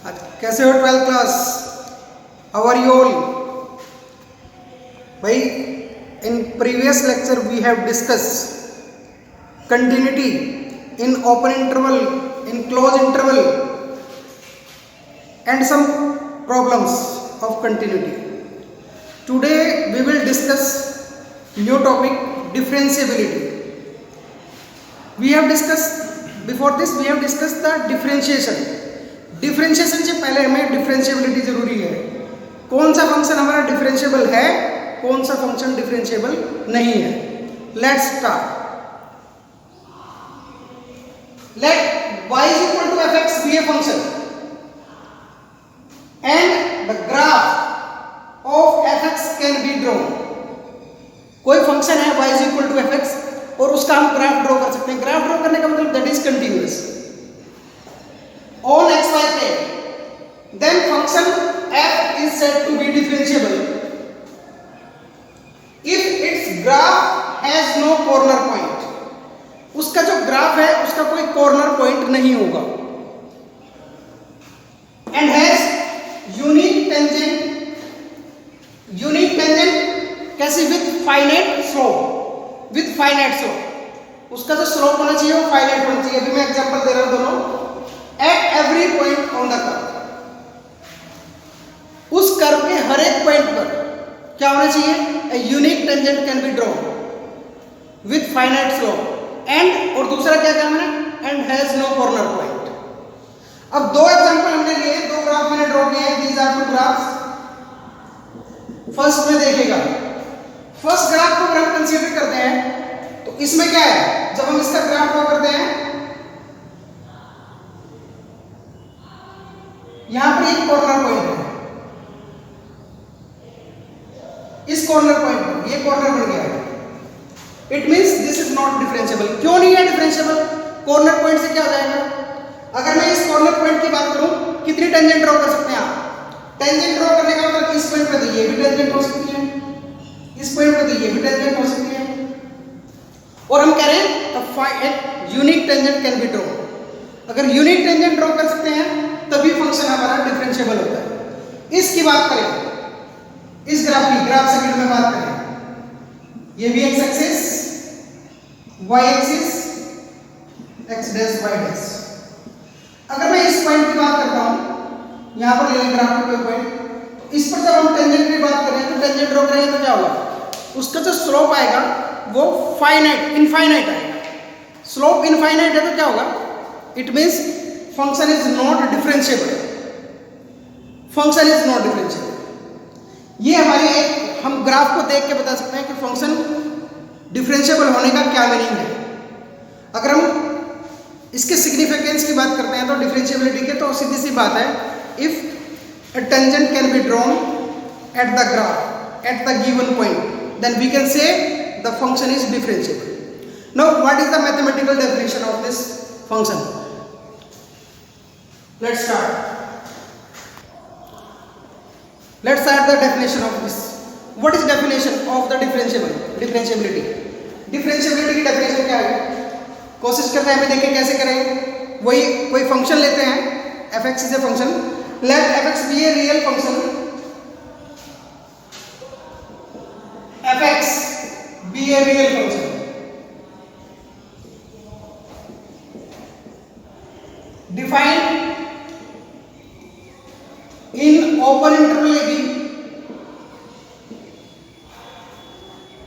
कैसे हो 12th class? How are you all? भाई, in previous lecture we have discussed continuity in open interval, in closed interval, and some problems of continuity. Today we will discuss new topic, differentiability. We have discussed before this, we have discussed the differentiation. Differentiation से पहले हमें differentiability जरूरी है. कौन सा function हमारा differentiable है, कौन सा फंक्शन डिफरेंशिएबल नहीं है. Let's start. Let y is equal to fx be a function and the graph of fx can be drawn. कोई फंक्शन है y is equal to fx और उसका हम ग्राफ ड्रॉ कर सकते हैं. ग्राफ ड्रॉ करने का मतलब that is continuous on xy plane. Then function f is said to be differentiable if its graph has no corner point. उसका जो ग्राफ है उसका कोई कॉर्नर पॉइंट नहीं होगा. and has unique tangent. unique tangent कैसे? with finite slope. with finite slope उसका जो स्लोप होना चाहिए वो फाइनाइट होना चाहिए. अभी मैं एग्जांपल दे रहा हूं दोनों. at every point on the curve, उस कर्व के हर एक पॉइंट पर क्या होना चाहिए? a unique tangent can be drawn with finite slope and और दूसरा क्या क्या मैंने? and has no corner point. अब दो एग्जांपल हमने लिए, दो ग्राफ मैंने ड्रॉ किए हैं. these are two graphs. First में देखिएगा, फर्स्ट ग्राफ को अगर हम कंसीडर करते हैं तो इसमें क्या है? जब हम इसका ग्राफ ड्रॉ करते हैं यहां पर एक कॉर्नर पॉइंट है. इस कॉर्नर पॉइंट पर ये कॉर्नर बन गया है. It means this is not differentiable. क्यों नहीं है डिफरेंशिएबल? कॉर्नर पॉइंट से क्या हो जाएगा? अगर मैं इस कॉर्नर पॉइंट की बात करूं, कितनी टेंजेंट ड्रॉ कर सकते हैं आप? टेंजेंट ड्रॉ करने का मतलब इस पॉइंट पे तो ये भी टेंजेंट हो सकती है, इस पॉइंट पे तो ये भी टेंजेंट हो सकती है. और हम कह रहे हैं unique tangent can B draw. अगर यूनिक टेंजेंट ड्रॉ कर सकते हैं तभी फंक्शन हमारा डिफरेंशिएबल होता है. इसकी बात करें, इस ग्राफ सेगमेंट में बात करें, ये भी x axis, y axis, x dash y dash. अगर मैं इस पॉइंट की बात करता हूं, यहां पर ले लें ग्राफ पे कोई पॉइंट, तो इस पर जब हम टेंजेंट की बात करें तो टेंजेंट ड्रॉ करेंगे तो क्या होगा? उसका जो स्लोप आएगा वो फाइनाइट, इनफाइनाइट आएगा. स्लोप इनफाइनाइट है तो क्या होगा? It means function is not differentiable. Function is not differentiable. ये हमारी एक, हम ग्राफ को देख के बता सकते हैं कि फंक्शन डिफरेंशिएबल होने का क्या मीनिंग है. अगर हम इसके सिग्निफिकेंस की बात करते हैं तो डिफरेंशिएबिलिटी के, तो सीधी सी बात है, if a tangent can be drawn at the graph at the given point then we can say the function is differentiable. Now what is the mathematical definition of this function? Let's start. Let's start the definition of this. What is definition of the differentiability? Differentiability की definition क्या है? कोशिश करते हैं हमें, देखें कैसे करें. वही कोई फंक्शन लेते हैं, fx is a function. Let fx be a real function. fx be a real function. Define in open interval AB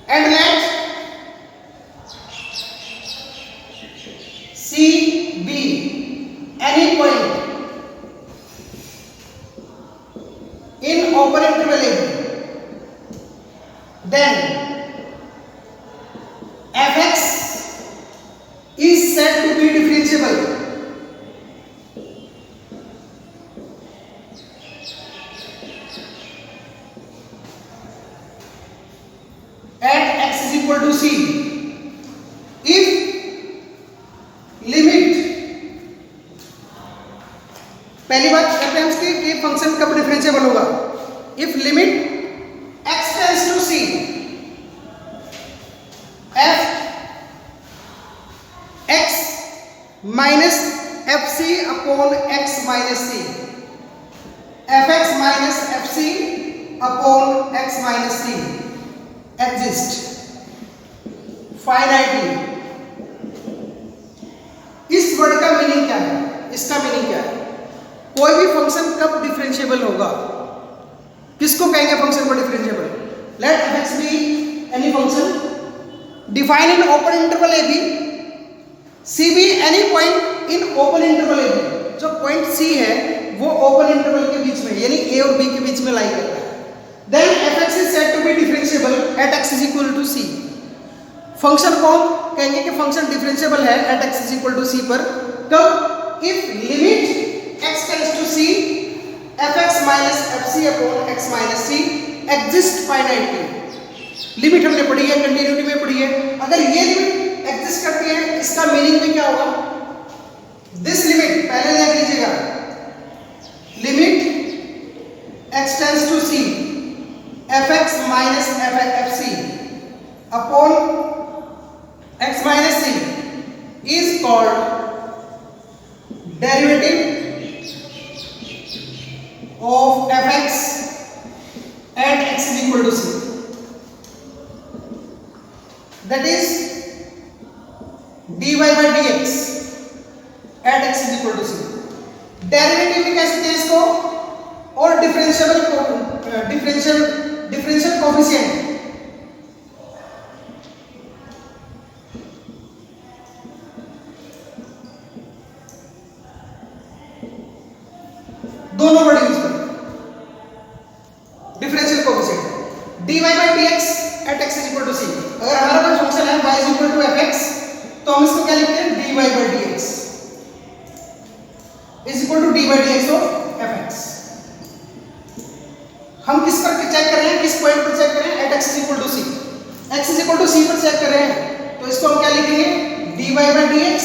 and let C be any point in open interval AB, then fx is said to be differentiable at x is equal to c if limit. पहली बात करते हैं उसकी कि function कब differentiable होगा. If limit x tends to c, f x minus fc upon x minus c f x minus f c upon x minus c exist finitely. इस word का मीनिंग क्या है? इसका मीनिंग क्या है? कोई भी फंक्शन कब डिफरेंशिएबल होगा? किसको कहेंगे फंक्शन को differentiable? Let f x be any function define in open interval a b, c be any point in open interval a b. जो पॉइंट सी है वो ओपन इंटरवल के बीच में यानी ए और बी के बीच में लाई करता है। Then f x is said to be differentiable at x is equal to c. Function को कहेंगे कि फंक्शन डिफरेंशिएबल है at x is equal to c पर कब? If limit x tends to c f x minus f c upon x minus c exist finitely. Limit हमने पढ़ी है, continuity में पढ़ी है। अगर ये लिमिट एग्जिस्ट करती है इसका मीनिंग भी क्या होगा? दिस लिमिट पहले देख लीजिएगा, limit x tends to c f x minus f c upon x minus c is called derivative of f x at x is equal to c. That is dy by dx at x is equal to c। Derivative भी कह सकते हैं इसको और differential coefficient. दोनों word use करें। Differential coefficient dy by dx at x is equal to c। अगर हमारा कोई फंक्शन है y is equal to fx तो हम इसको क्या लिखते हैं? dy by dx is equal to dy by dx of fx। हम किस पर चेक कर रहे हैं? किस पॉइंट पर चेक कर रहे हैं? at x is equal to c। x is equal to c पर चेक कर रहे हैं तो इसको हम क्या लिखेंगे? dy by dx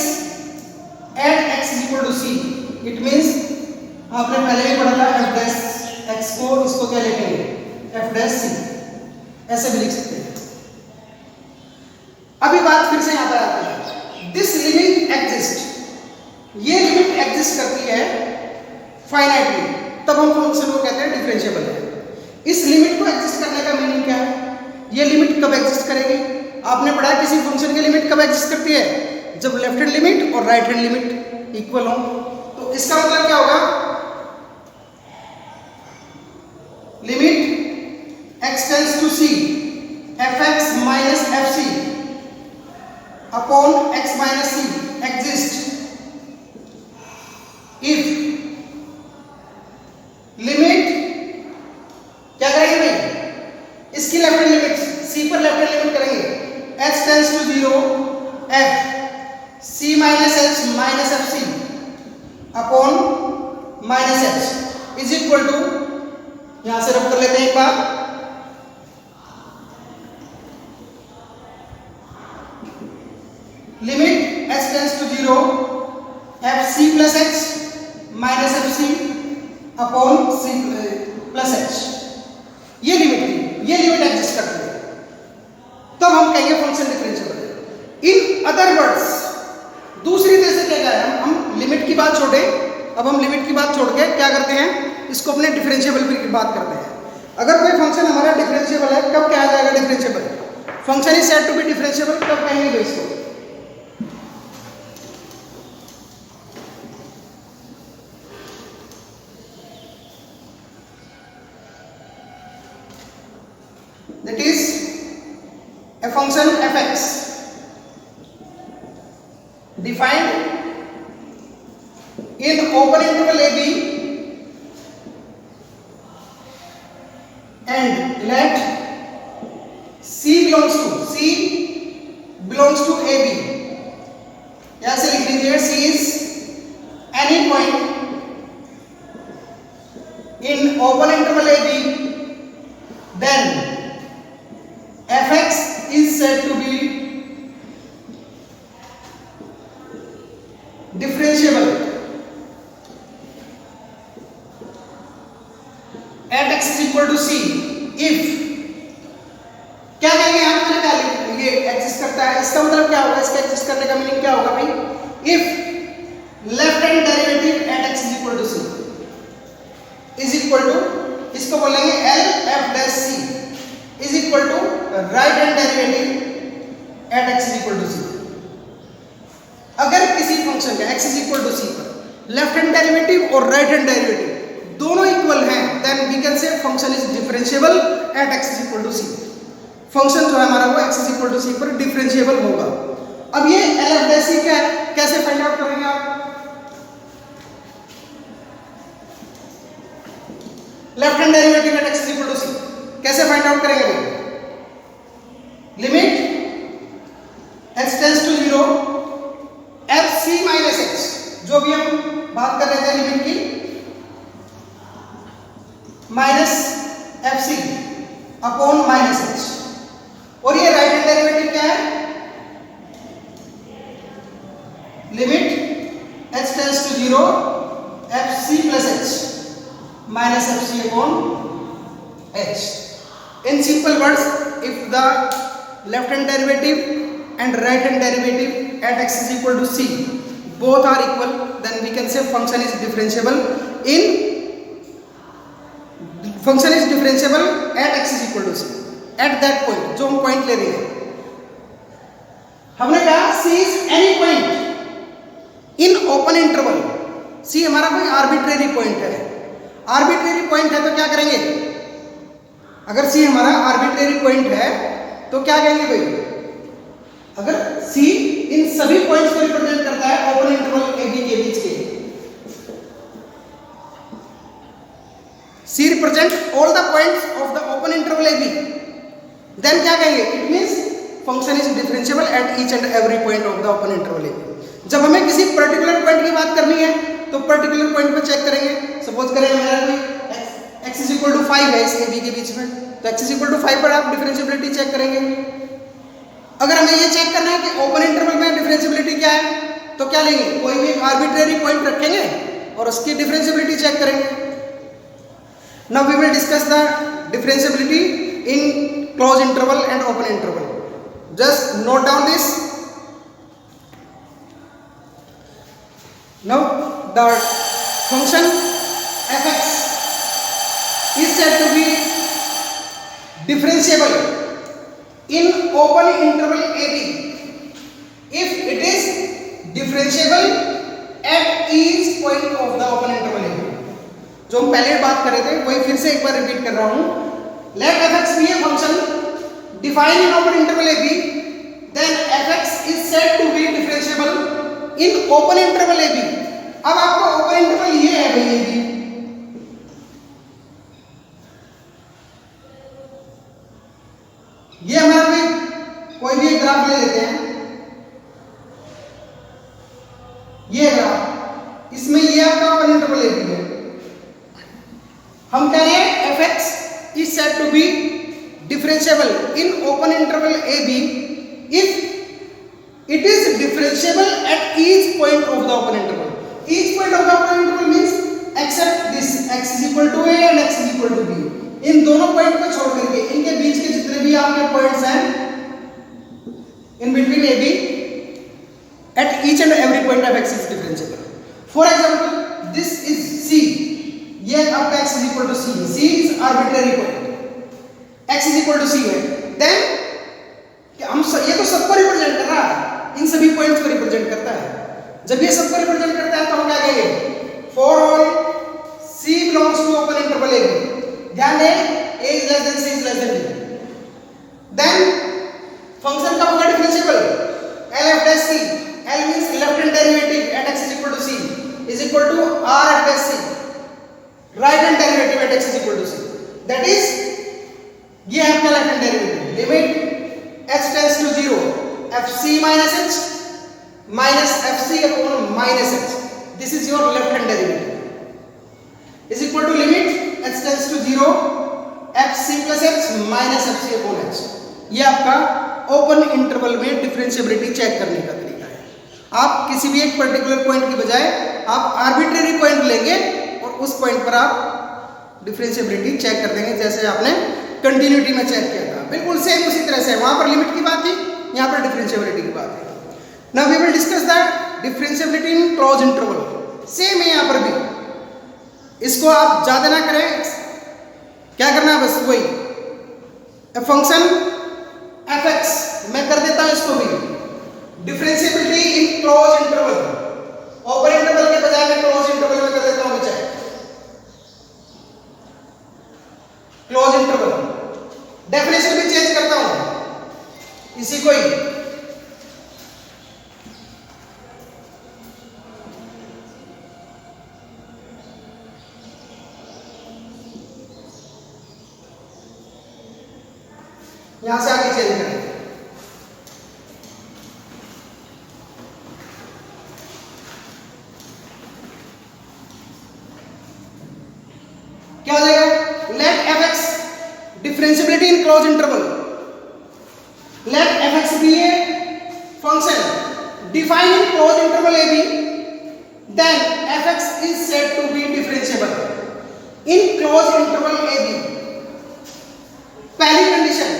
at x is equal to c। It means आपने पहले ही पढ़ा था f dash x को, इसको क्या लिखेंगे? f dash c। ऐसे भी लिख सकते हैं। अभी बात फिर से यहां पर आती है, दिस लिमिट एग्जिस्ट, ये लिमिट एग्जिस्ट करती है फाइनाइटली, तब हम फंक्शन को कहते हैं डिफरेंशिएबल है। इस लिमिट को एग्जिस्ट करने का मीनिंग क्या है? ये लिमिट कब एग्जिस्ट करेगी? आपने पढ़ा किसी फंक्शन की लिमिट कब एग्जिस्ट करती है? जब लेफ्ट हैंड लिमिट और राइट हैंड लिमिट इक्वल हो। तो इसका मतलब क्या होगा? Limit x tends to c fx minus fc upon x minus c exist if limit क्या करेंगे भाई? इसकी लेफ्ट हैंड लिमिट c पर लेफ्ट हैंड लिमिट करेंगे h tends to 0 f c minus h minus fc upon minus h is equal to, यहां से रब कर लेते हैं एक बार, limit h tends to 0 f c plus h minus f c upon c plus h। ये limit exist करती है तब हम कहेंगे फंक्शन डिफरेंशिएबल है। इन अदर वर्ड्स दूसरी तरह से क्या है, हम लिमिट की बात छोड़े, अब हम लिमिट की बात छोड़ के क्या करते हैं? इसको अपने डिफरेंशिएबल की बात करते हैं। अगर कोई फंक्शन हमारा डिफरेंशिएबल है कब क्या आ जाएगा? Differentiable function is said to be differentiable कब कहेंगे इसको? that is a function fx defined in open interval ab and let c belongs to ab। यहां से लिख लीजिए c is any point in open interval ab then fx is said to be differentiable at x is equal to c if, क्या कहेंगे हम? मैंने क्या लिखा, ये एग्जिस्ट करता है, इसका मतलब क्या होगा? इसका एग्जिस्ट करने का मीनिंग क्या होगा भाई? if left hand derivative at x is equal to c is equal right hand derivative at x is equal to c. अगर किसी फंक्शन का x is equal to c पर लेफ्ट हैंड डेरिवेटिव और right hand derivative दोनों equal हैं, then we can say function is differentiable at x is equal to c. Function जो है हमारा वो x is equal to c पर differentiable होगा। अब ये LF' क्या है, कैसे फाइंड आउट करेंगे आप? Left hand derivative at x is equal to c कैसे फाइंड आउट करेंगे भाई? Limit x tends to 0 fc minus h, जो भी हम बात कर रहे थे लिमिट की, minus fc upon minus h। और ये राइट हैंड डेरिवेटिव क्या है? Limit h tends to 0 fc plus h minus fc upon h। In simple words, if the left hand derivative and right hand derivative at x is equal to c both are equal, then we can say function is differentiable at x is equal to c at that point। जो हम point ले रहे हैं, हमने कहा c is any point in open interval। c हमारा कोई arbitrary point है। आर्बिट्रेरी पॉइंट है तो क्या करेंगे? अगर c हमारा आर्बिट्रेरी पॉइंट है तो क्या कहेंगे भाई? अगर c इन सभी पॉइंट्स को रिप्रेजेंट करता है ओपन इंटरवल ए बी के बीच के, c represent all the points of the open interval a b, then क्या कहेंगे? It means function is differentiable at each and every point of the open interval a b. जब हमें किसी particular point की बात करनी है तो पर्टिकुलर पॉइंट पे चेक करेंगे। सपोज करें मेरा कोई x इज इक्वल टू 5 है इस ए बी के बीच में, तो x इज इक्वल टू 5 पर आप डिफरेंशिएबिलिटी चेक करेंगे। अगर हमें ये चेक करना है कि ओपन इंटरवल में डिफरेंशिएबिलिटी क्या है, तो क्या लेंगे? कोई भी एक आर्बिट्रेरी पॉइंट रखेंगे और उसकी डिफरेंशिएबिलिटी चेक करेंगे। Now we will discuss the differentiability in close interval and open interval. Just note down this. Now the function fx is said to be differentiable in open interval AB if it is differentiable at each point of the open interval AB। जो हम पहले बात कर रहे थे वही फिर से एक बार रिपीट कर रहा हूं। Let fx be a function defined in open interval AB, then fx is said to be differentiable in open interval AB। अब आपका ओपन इंटरवल ये है भाई AB, ये हमारा कोई भी एक ग्राफ ले लेते हैं, ये ग्राफ, इसमें ये आपका ओपन इंटरवल ए बी है। हम कह रहे हैं fx is said to be differentiable in open interval AB if it is differentiable at each point of the open interval। Each point of the open interval means except this x is equal to a and x is equal to b। इन दोनों point को छोड़ करके इनके बीच के जितने भी आपके points हैं in between a b at each and every point of x is differentiable. For example this is c, ये आपका x is equal to c, c is arbitrary point, x is equal to c है, then हम ये तो सबको represent कर रहा है, इन सभी पॉइंट्स को रिप्रेजेंट करता है। जब ये सबको रिप्रेजेंट करता है तो हम क्या कहेंगे? For all c belongs to open interval a b, ध्यान दें a is less than c is less than b, then function का होगा differentiable LF dash c। L means left hand derivative at x is equal to c is equal to r at dash c, right hand derivative at x is equal to c, that is ये आपका left hand derivative limit h tends to 0 fc minus h minus fc upon minus h, this is your left hand derivative is equal to limit h tends to 0 fc plus h minus fc upon h। ये आपका open interval में differentiability check करने का तरीका है। आप किसी भी एक पर्टिकुलर पॉइंट की बजाय आप आर्बिट्रेरी पॉइंट लेंगे और उस पॉइंट पर आप डिफरेंशिएबिलिटी चेक कर देंगे, जैसे आपने कंटिन्यूटी में चेक किया था, बिल्कुल सेम उसी तरह से। वहां पर लिमिट की बात थी, यहाँ पर डिफरेंशिएबिलिटी की बात है। Now we will discuss the differentiability in close interval. Same है यहाँ पर भी, इसको आप ज्यादा ना करें, क्या करना है बस वही फंक्शन fx मैं कर देता हूं इसको भी differentiability in close interval, open interval के बजाय मैं क्लोज इंटरवल में कर देता हूं बच्चा, क्लोज इंटरवल डेफिनेशन भी चेंज करता हूं इसी को ही। यहां से आगे चेंज करें, क्या हो जाएगा, let fx differentiability in close interval, let fx be a function defined in close interval ab, then fx is said to be differentiable in close interval ab। पहली कंडीशन,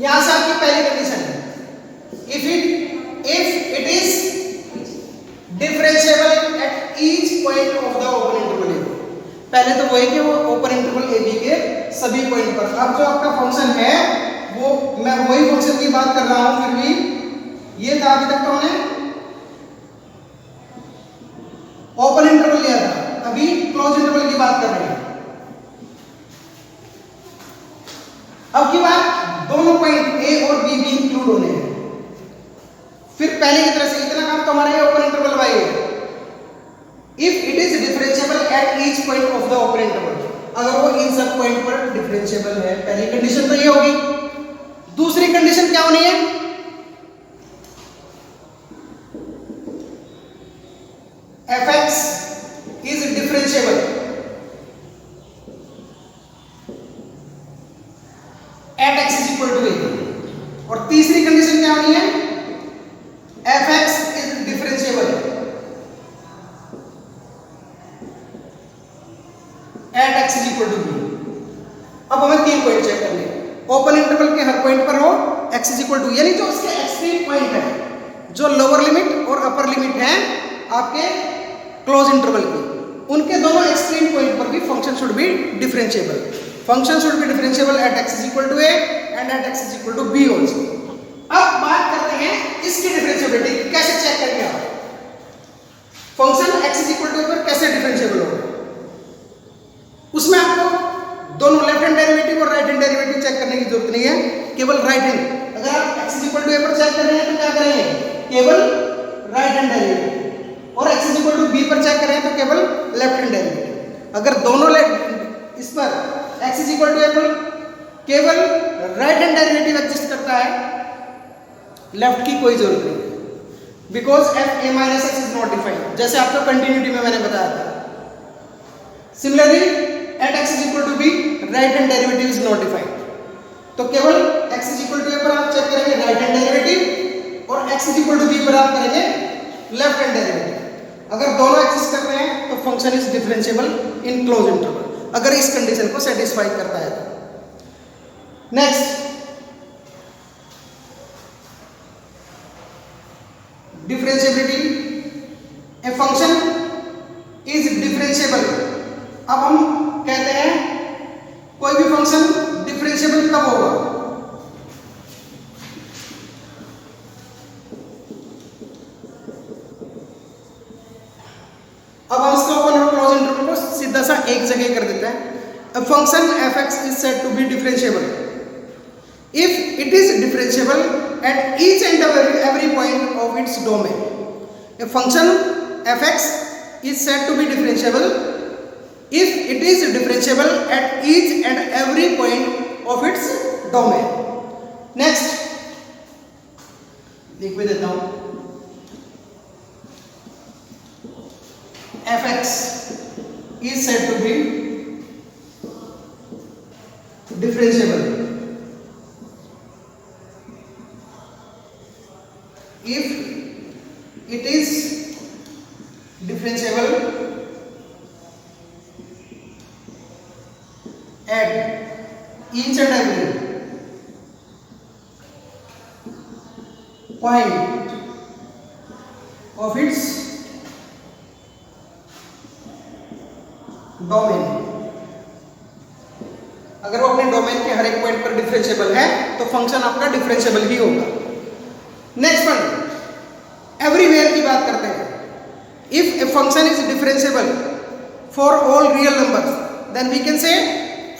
यहां से आपकी पहली condition, if it is differentiable at each point of the open interval ab, पहले तो वो है कि वो ओपन इंटरवल ab के सभी पॉइंट पर। अब जो आपका फंक्शन है वो मैं वही फंक्शन की बात कर रहा हूं, फिर भी ये था अभी तक तो हमने ओपन इंटरवल लिया था, अभी क्लोज इंटरवल की बात कर रहे हैं। अब की बात दोनों पॉइंट ए और बी भी इंक्लूड होने हैं, फिर पहले की तरह से इतना काम तो हमारा ये ओपन इंटरवल वाई है। If it is differentiable at each point of the open interval, अगर वो इन सब पॉइंट पर डिफरेंशिएबल है, पहली कंडीशन तो ये होगी। दूसरी कंडीशन क्या होनी है, fx is differentiable at x is equal to a, और तीसरी कंडीशन क्या होनी है, fx is differentiable at x is equal to b। अब हमें तीन पॉइंट चेक करने हैं, ओपन इंटरवल के हर पॉइंट पर हो x इज इक्वल टू, यानी जो उसके एक्सट्रीम पॉइंट है, जो लोअर लिमिट और अपर लिमिट है आपके क्लोज इंटरवल की, उनके दोनों एक्सट्रीम पॉइंट पर भी function should be differentiable. Function should be differentiable at x is equal to a and at x is equal to b also. अब बात करते हैं इसकी डिफरेंशिएबिलिटी कैसे चेक करेंगे आप, function x is equal to a पर कैसे डिफरेंशिएबल होगा। उसमें आपको दोनों लेफ्ट हैंड डेरिवेटिव और राइट हैंड डेरिवेटिव चेक करने की जरूरत नहीं है, केवल राइट हैंड। अगर आप x is equal to a पर चेक कर रहे हैं तो क्या करेंगे, केवल राइट हैंड डेरिवेटिव, और x is equal to b पर चेक कर रहे हैं तो केवल लेफ्ट हैंड डेरिवेटिव। अगर दोनों इस पर x is equal to a पर केवल राइट हैंड डेरिवेटिव एग्जिस्ट करता है, लेफ्ट की कोई जरूरत नहीं, because f a minus x is not defined, जैसे आपको कंटिन्यूटी में मैंने बताया था। Similarly at x is equal to b right hand derivative is not defined, तो केवल x is equal to a पर आप चेक करेंगे राइट हैंड डेरिवेटिव, और x is equal to b पर आप करेंगे लेफ्ट हैंड डेरिवेटिव। अगर दोनों एग्जिस्ट कर रहे हैं तो function is differentiable in close interval, अगर इस कंडीशन को सेटिस्फाई करता है तो। Next, differentiability, A function is differentiable. अब हम कहते हैं कोई भी फंक्शन डिफरेंशिएबल कब होगा, अब हम इसको ओपन और क्लोज इंटरवल को सीधा सा एक जगह कर देते हैं। A function fx is said to be differentiable if it is differentiable at each and every point of its domain. A function fx is said to be differentiable if it is differentiable at each and every point of its domain. Next, लिख भी देता हूं, fx is said to be differentiable if it is differentiable at each and every point of its domain। अगर वो अपने domain के हर एक point पर डिफरेंशिएबल है तो फंक्शन आपका डिफरेंशिएबल ही होगा। नेक्स्ट वन, एवरीवेयर की बात करते हैं। If a function is differentiable for all real numbers then we can say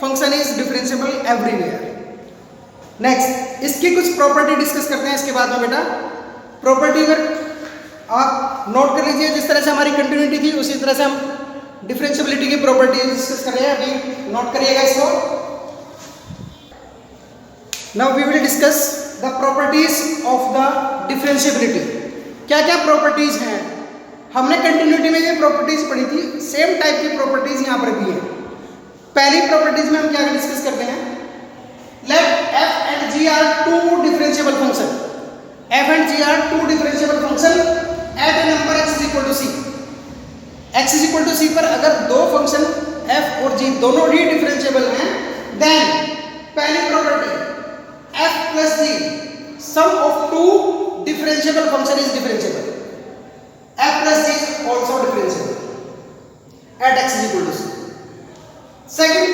function is differentiable everywhere. Next, इसकी कुछ प्रॉपर्टी डिस्कस करते हैं इसके बाद में बेटा। प्रॉपर्टी अगर आप नोट कर लीजिए, जिस तरह से हमारी कंटिन्यूटी थी उसी तरह से हम डिफरेंशिएबिलिटी की प्रॉपर्टी डिस्कस कर रहे हैं, अभी नोट करिएगा इसको। Now we will discuss the properties of the differentiability. क्या क्या प्रॉपर्टीज हैं, हमने कंटिन्यूटी में ये प्रॉपर्टीज पढ़ी थी, सेम टाइप की प्रॉपर्टीज यहाँ पर भी है। पहली प्रॉपर्टीज में हम क्या डिस्कस करते हैं, late f and g are two differentiable function, f and g are two differentiable function at a number x is equal to c। x is equal to c पर अगर दो फंक्शन f और g दोनों ही differentiable हैं, then पहली property f plus g sum of two differentiable function is differentiable, f plus g is also differentiable at x is equal to c। second,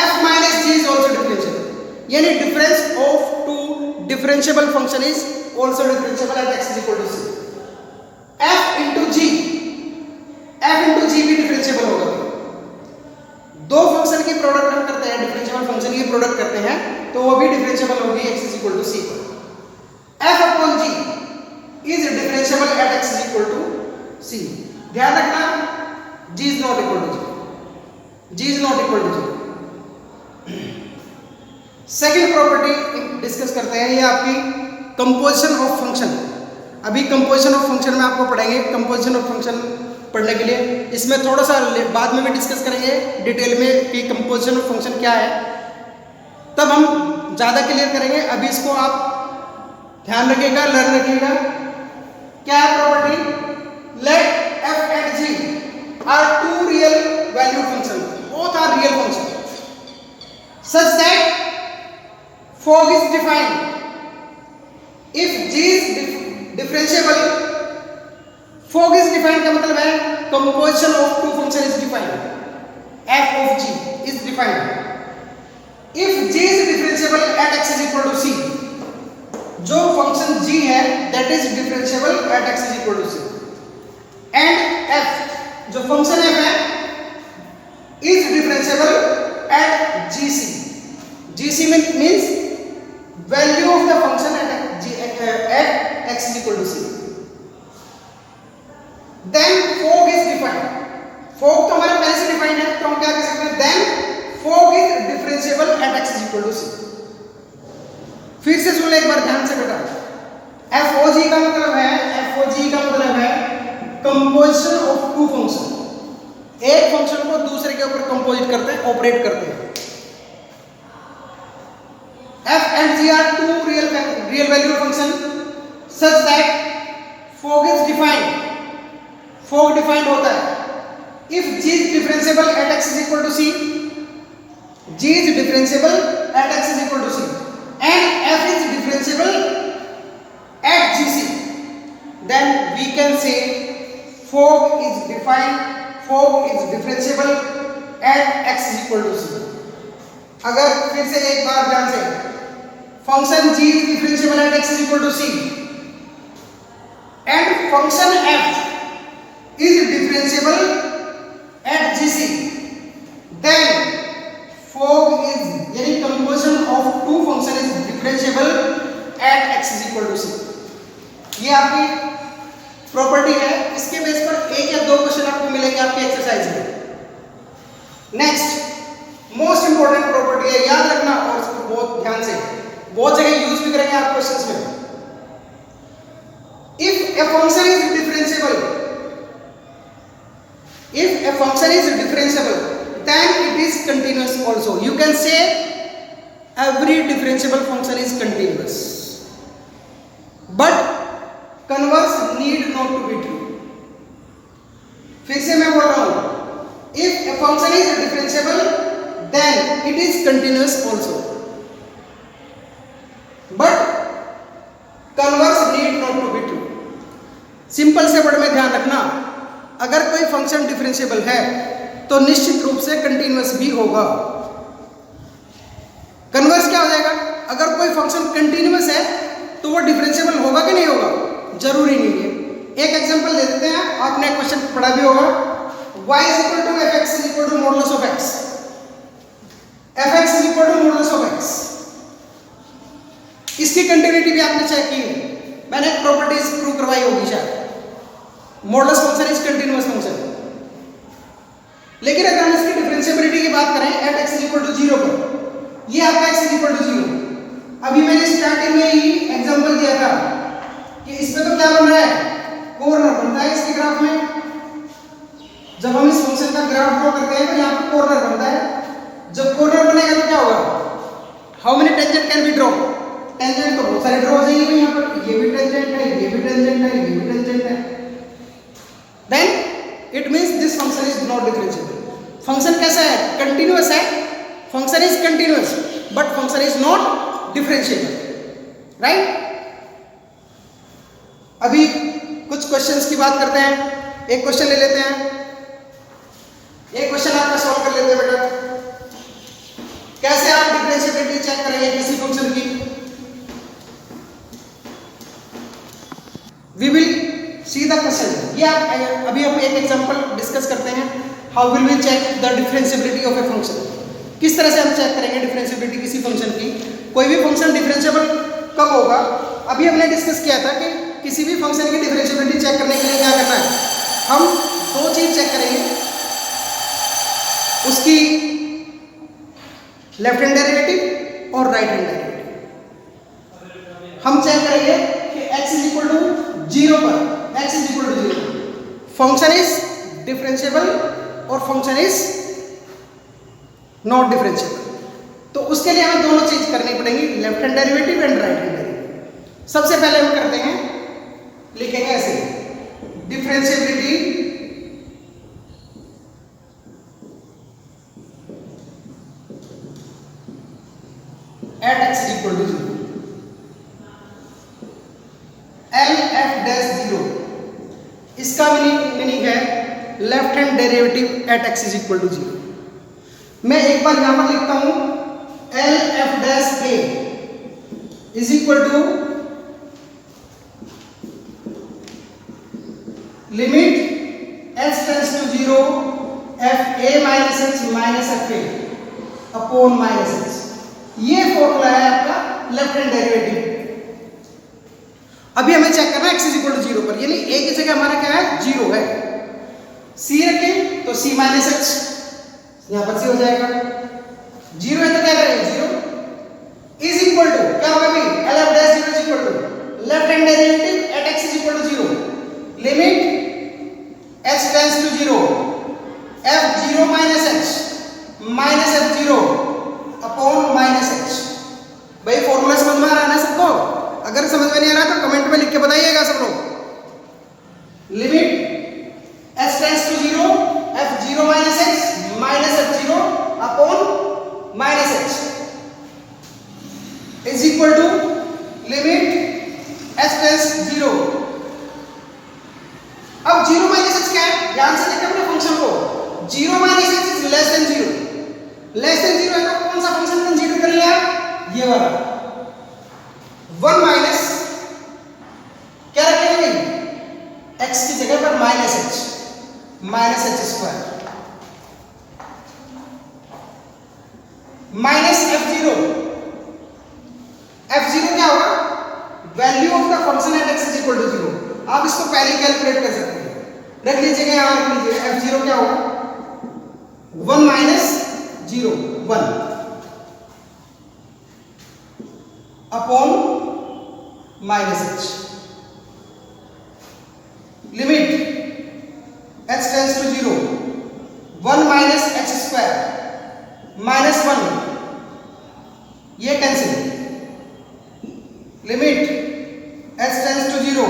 f minus g is also differentiable, यानी difference of two differentiable function is also differentiable at x is equal to c। f into g भी differentiable होगा। दो function की product हम करते हैं, differentiable function की product करते हैं तो वो भी डिफरेंशिएबल होगी x is equal to c पर। f upon g is differentiable at x is equal to c। ध्यान रखना, g is not equal to g, g is not equal to g। Second property discuss करते हैं, ये आपकी composition of function. अभी composition of function में आपको पढ़ेंगे, कंपोजिशन ऑफ फंक्शन पढ़ने के लिए इसमें थोड़ा सा बाद में भी डिस्कस करेंगे डिटेल में कि कंपोजिशन ऑफ फंक्शन क्या है, तब हम ज़्यादा क्लियर करेंगे। अभी इसको आप ध्यान रखिएगा, लर्न रखिएगा। क्या है property, let f and g are two real value function, both are real function such that fog is defined if g is differentiable। fog is defined का मतलब है composition of two function is defined, f of g is defined if g is differentiable at x is equal to c। जो function g है that is differentiable at x is equal to c, and f जो function f है is differentiable at gc। gc means value of the function at x is equal to c। then fog is defined, fog तो हमारा पहले से defined है तो हम क्या कह सकते हैं, then fog is differentiable at x is equal to c। फिर से सुन ले एक बार ध्यान से बेटा, fog का मतलब है कंपोजिशन ऑफ टू फंक्शन। एक फंक्शन को दूसरे के ऊपर कंपोजिट करते हैं, ऑपरेट करते हैं। f and g are two real value function such that fog is defined, fog defined होता है if g is differentiable at x is equal to c, g is differentiable at x is equal to c and f is differentiable at gc, then we can say fog is differentiable at x is equal to c। अगर फिर से एक बार ध्यान से, function g is differentiable at x is equal to c and function f is differentiable at gc, then fog is यानी composition of two function is differentiable at x is equal to c। ये आपकी property है, इसके base पर एक या दो question आपको मिलेंगे आपके एक्सरसाइज में। नेक्स्ट मोस्ट इंपोर्टेंट प्रॉपर्टी है, याद रखना और इसको बहुत ध्यान से, बहुत जगह यूज भी करेंगे आप क्वेश्चंस में। If a function is differentiable then it is continuous also, you can say every differentiable function is continuous, but converse need not to be true। फिर से मैं बोल रहा हूं, if a function is differentiable then it is continuous also, but converse need not to be true। Simple से word में ध्यान रखना, अगर कोई फंक्शन डिफरेंशिएबल है तो निश्चित रूप से कंटिन्यूअस भी होगा। कन्वर्स क्या हो जाएगा, अगर कोई फंक्शन कंटिन्यूअस है तो वो डिफरेंशिएबल होगा कि नहीं होगा, जरूरी नहीं है। एक एग्जांपल दे देते हैं, आपने क्वेश्चन पढ़ा भी होगा, y is equal to fx is equal to modulus of x, fx is equal to modulus of x। इसकी कंटिन्यूटी भी आपने चेक की है, मैंने एक प्रॉपर्टीज प्रूव करवाई होगी शायद, modulus function is continuous function. लेकिन अगर हम इसकी डिफरेंशिएबिलिटी की बात करें at x is equal to 0 पर, ये आपका x इज इक्वल टू 0। अभी मैंने स्टार्टिंग में ही एग्जांपल दिया था कि इसमें तो क्या बन रहा है, कॉर्नर बनता है इसके ग्राफ में। जब हम इस फंक्शन का ग्राफ ड्रॉ करते हैं तो यहाँ पर कॉर्नर बनता है। जब कॉर्नर बनेगा तो क्या होगा, how many tangent can B draw, tangent तो बहुत सारे ड्रॉ हो जाएंगे यहाँ पर, ये भी टेंजेंट है, ये भी टेंजेंट है, ये भी टेंजेंट है। Then it means this function is not differentiable. Function कैसा है, कंटिन्यूअस है, function is continuous but function is not differentiable, right. अभी कुछ क्वेश्चंस की बात करते हैं, एक क्वेश्चन ले लेते हैं, एक क्वेश्चन आपका सॉल्व कर लेते हैं बेटा। कैसे आप डिफरेंशिएबिलिटी चेक करेंगे किसी फंक्शन की, we will see the question. ये आप अभी हम एक एग्जांपल डिस्कस करते हैं, how will we check the differentiability of a function. किस तरह से हम चेक करेंगे डिफरेंशिएबिलिटी किसी फंक्शन की। कोई भी फंक्शन डिफरेंशिएबल कब होगा, अभी हमने डिस्कस किया था कि किसी भी फंक्शन की डिफरेंशिएबिलिटी चेक करने के लिए क्या करना है, हम दो चीज चेक करेंगे, उसकी लेफ्ट हैंड डेरिवेटिव और राइट हैंड डेरिवेटिव। हम चेक करेंगे कि x इज इक्वल टू 0 पर, x is equal to 0 function is differentiable और फंक्शन इज नॉट डिफरेंशिएबल। तो उसके लिए हमें दोनों चीज करनी पड़ेंगी, left hand derivative and right hand derivative. सबसे पहले हम करते हैं, लिखेंगे ऐसे, differentiability at x is equal to 0, LF dash 0, इसका मीनिंग है left hand derivative at x is equal to 0। मैं एक बार यहां पर लिखता हूं, LF dash a is equal to limit x tends to 0 fa minus h minus fa upon minus h। ये फॉर्मूला है आपका लेफ्ट हैंड डेरिवेटिव। अभी हमें चेक करना है x इज इक्वल टू 0 पर, यानी a की जगह हमारा क्या है, 0 है। c रखें तो c माइनस h, यहां पर c हो जाएगा, 0 है तो क्या करेंगे, 0 इज इक्वल टू क्या होगा भाई, LF dash 0 is equal to left hand derivative at x is equal to 0 limit h tends to 0 f0 minus h minus f0 upon minus h। भाई फॉर्मूला समझ में आ रहा है ना सबको? अगर समझ में नहीं आ रहा तो कमेंट में लिख के बताइएगा सब लोग। Limit h tends to 0 f0 minus h minus f0 upon minus h is equal to limit h tends 0। अब 0 माइनस h क्या है, ध्यान से देखिए अपने फंक्शन को, 0 minus h is less than 0, less than 0 है तो कौन सा फंक्शन कंसीडर कर लिया, ये वाला। 1 माइनस क्या रखेंगे भाई, x की जगह पर minus h square minus f0 क्या होगा, value of the function at x is equal to 0। आप इसको पहले कैलकुलेट कर सकते हैं, रख लीजिएगा यहां, रख लीजिए f0 क्या होगा, 1 minus 0 1 upon minus h limit h tends to 0 1 minus h square minus 1 ये cancel, limit h tends to 0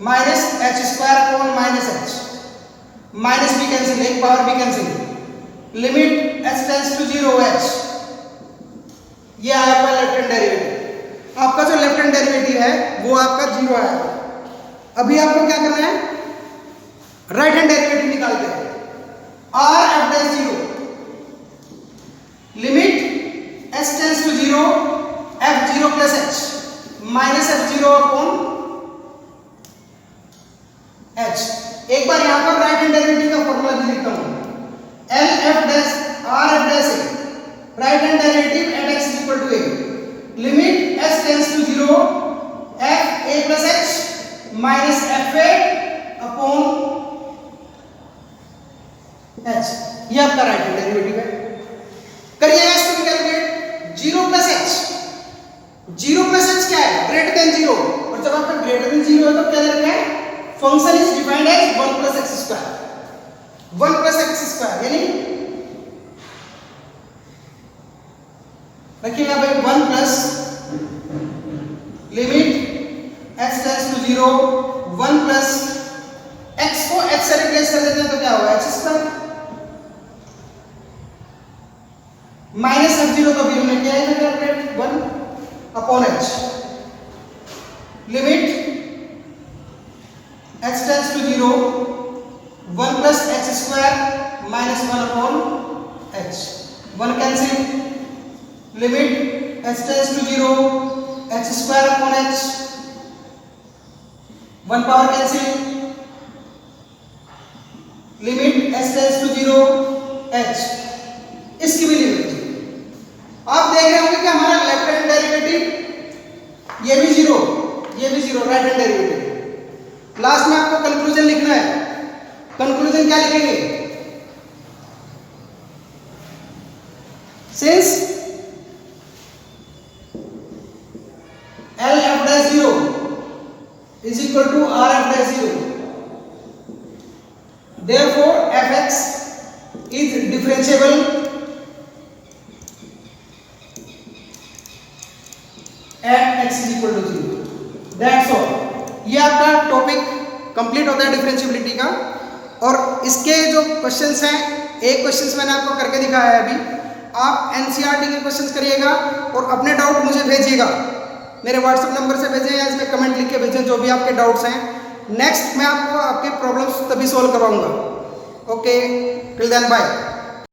minus h square upon minus h, minus भी कैंसिल, एक पावर भी cancel, limit h tends to 0 h। ये आपका left hand derivative, आपका जो left hand derivative है वो आपका 0 आएगा। अभी आपको क्या करना है, राइट हैंड डेरिवेटिव निकालते हैं, r f dash 0 limit x tends to 0 f0 plus h minus f0 upon h। एक बार यहां पर राइट हैंड डेरिवेटिव का फॉर्मूला भी लिखता हूं, l f dash r f dash a, right hand derivative at x equal to a, limit s tends to 0 f a plus h minus f a upon h। ये आपका right hand derivative है। करिएगा इसको calculate. 0 plus h, 0 plus h क्या है? Greater than 0, और जब आपका ग्रेटर देन 0 है तो क्या रखना है? Function is defined as 1 plus x square, 1 plus x square, यानी रखिएगा भाई 1 plus limit x tends to 0 1 plus x को h से रिप्लेस कर देते हैं तो क्या होगा? x स्क्वायर माइनस f0 तो भी हमने किया है ना calculate, 1 upon h, limit x tends to 0 1 plus h square minus 1 upon h, 1 cancel, limit h tends to 0 h square upon h, 1 power cancel, limit h tends to 0 h, इसकी भी limit. आप देख रहे होंगे कि हमारा लेफ्ट हैंड डेरिवेटिव ये भी 0, ये भी 0, राइट हैंड डेरिवेटिव। लास्ट में आपको कंक्लूजन लिखना है। कंक्लूजन क्या लिखेंगे? Since L f dash 0 is equal to R f dash 0, therefore fx is differentiable at x is equal to 0. That's all. ये आपका टॉपिक कंप्लीट होता है डिफरेंशियबिलिटी का। और इसके जो क्वेश्चंस हैं, एक क्वेश्चंस मैंने आपको करके दिखाया है अभी, आप एनसीईआरटी के क्वेश्चंस करिएगा और अपने डाउट मुझे भेजिएगा, मेरे व्हाट्सएप नंबर से भेजें या इसमें कमेंट लिख के भेजें जो भी आपके डाउट्स हैं। नेक्स्ट मैं आपको आपके प्रॉब्लम्स तभी सॉल्व करवाऊंगा। Okay, till then bye.